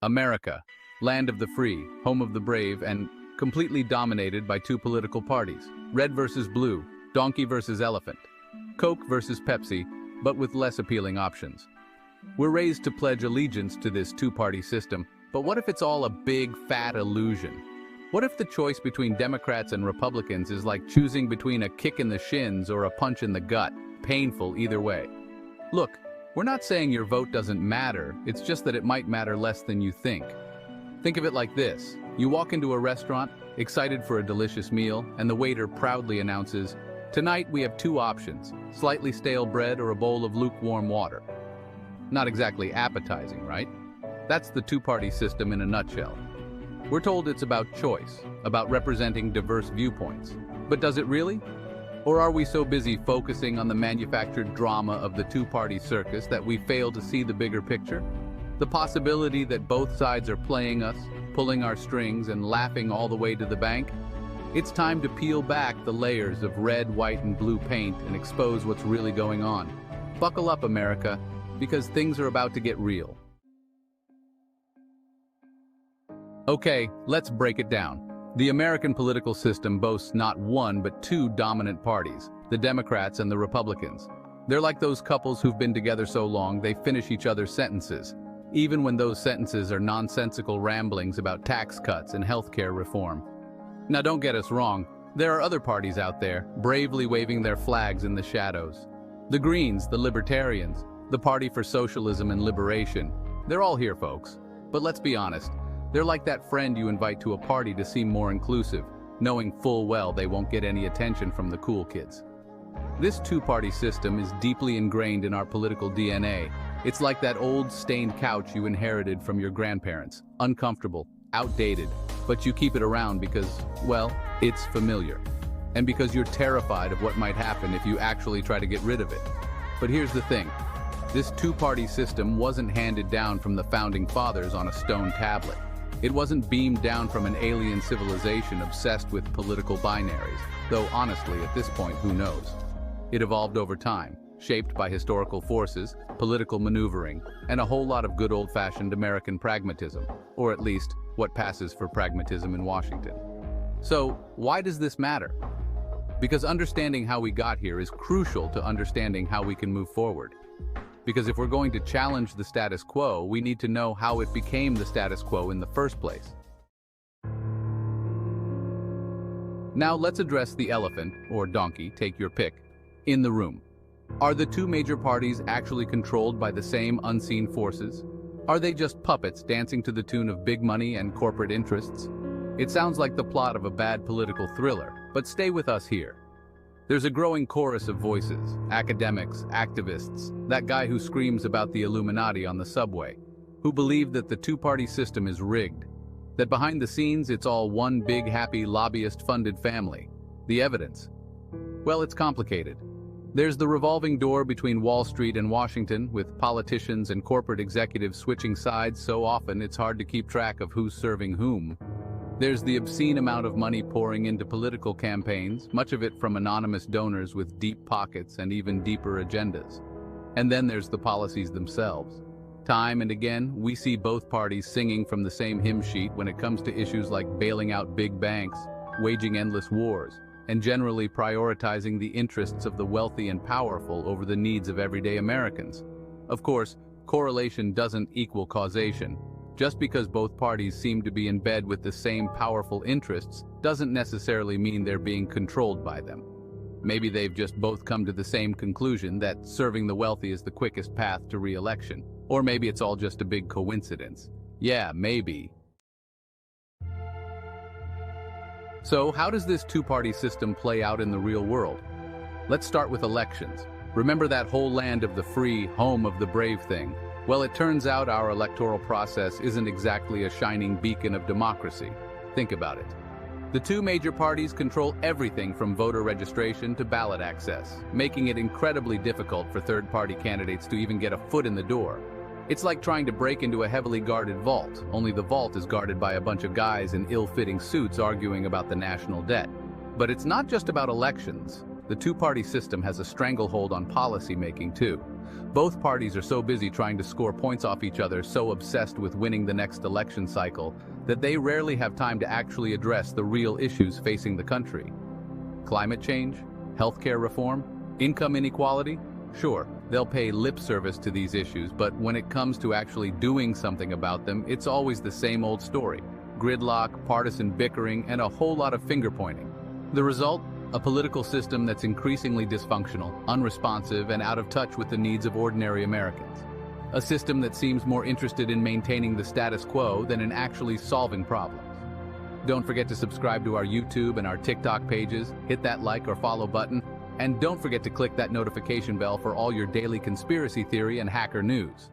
America, land of the free, home of the brave, and completely dominated by two political parties. Red versus blue, donkey versus elephant. Coke versus Pepsi, but with less appealing options. We're raised to pledge allegiance to this two-party system, but what if it's all a big, fat illusion? What if the choice between Democrats and Republicans is like choosing between a kick in the shins or a punch in the gut, painful either way? Look, we're not saying your vote doesn't matter, it's just that it might matter less than you think. Think of it like this. You walk into a restaurant, excited for a delicious meal, and the waiter proudly announces, "Tonight we have two options, slightly stale bread or a bowl of lukewarm water." Not exactly appetizing, right? That's the two-party system in a nutshell. We're told it's about choice, about representing diverse viewpoints. But does it really? Or are we so busy focusing on the manufactured drama of the two-party circus that we fail to see the bigger picture? The possibility that both sides are playing us, pulling our strings, and laughing all the way to the bank? It's time to peel back the layers of red, white, and blue paint and expose what's really going on. Buckle up, America, because things are about to get real. Okay, let's break it down. The American political system boasts not one but two dominant parties, the Democrats and the Republicans. They're like those couples who've been together so long they finish each other's sentences, even when those sentences are nonsensical ramblings about tax cuts and healthcare reform. Now don't get us wrong, there are other parties out there, bravely waving their flags in the shadows. The Greens, the Libertarians, the Party for Socialism and Liberation, they're all here, folks. But let's be honest, they're like that friend you invite to a party to seem more inclusive, knowing full well they won't get any attention from the cool kids. This two-party system is deeply ingrained in our political DNA. It's like that old stained couch you inherited from your grandparents. Uncomfortable, outdated, but you keep it around because, well, it's familiar. And because you're terrified of what might happen if you actually try to get rid of it. But here's the thing. This two-party system wasn't handed down from the founding fathers on a stone tablet. It wasn't beamed down from an alien civilization obsessed with political binaries, though honestly, at this point, who knows? It evolved over time, shaped by historical forces, political maneuvering, and a whole lot of good old-fashioned American pragmatism, or at least what passes for pragmatism in Washington. So, why does this matter? Because understanding how we got here is crucial to understanding how we can move forward. Because if we're going to challenge the status quo, we need to know how it became the status quo in the first place. Now let's address the elephant, or donkey, take your pick, in the room. Are the two major parties actually controlled by the same unseen forces? Are they just puppets dancing to the tune of big money and corporate interests? It sounds like the plot of a bad political thriller, but stay with us here. There's a growing chorus of voices, academics, activists, that guy who screams about the Illuminati on the subway, who believe that the two-party system is rigged, that behind the scenes it's all one big happy lobbyist-funded family. The evidence? Well, it's complicated. There's the revolving door between Wall Street and Washington, with politicians and corporate executives switching sides so often it's hard to keep track of who's serving whom. There's the obscene amount of money pouring into political campaigns, much of it from anonymous donors with deep pockets and even deeper agendas. And then there's the policies themselves. Time and again, we see both parties singing from the same hymn sheet when it comes to issues like bailing out big banks, waging endless wars, and generally prioritizing the interests of the wealthy and powerful over the needs of everyday Americans. Of course, correlation doesn't equal causation. Just because both parties seem to be in bed with the same powerful interests doesn't necessarily mean they're being controlled by them. Maybe they've just both come to the same conclusion that serving the wealthy is the quickest path to re-election. Or maybe it's all just a big coincidence. Yeah, maybe. So, how does this two-party system play out in the real world? Let's start with elections. Remember that whole land of the free, home of the brave thing? Well, it turns out our electoral process isn't exactly a shining beacon of democracy. Think about it. The two major parties control everything from voter registration to ballot access, making it incredibly difficult for third-party candidates to even get a foot in the door. It's like trying to break into a heavily guarded vault, only the vault is guarded by a bunch of guys in ill-fitting suits arguing about the national debt. But it's not just about elections. the two-party system has a stranglehold on policy making too. Both parties are so busy trying to score points off each other, so obsessed with winning the next election cycle, that they rarely have time to actually address the real issues facing the country. Climate change? Healthcare reform? Income inequality? Sure, they'll pay lip service to these issues, but when it comes to actually doing something about them, it's always the same old story. Gridlock, partisan bickering, and a whole lot of finger-pointing. The result? A political system that's increasingly dysfunctional, unresponsive, and out of touch with the needs of ordinary Americans. A system that seems more interested in maintaining the status quo than in actually solving problems. Don't forget to subscribe to our YouTube and our TikTok pages, hit that like or follow button, and don't forget to click that notification bell for all your daily conspiracy theory and hacker news.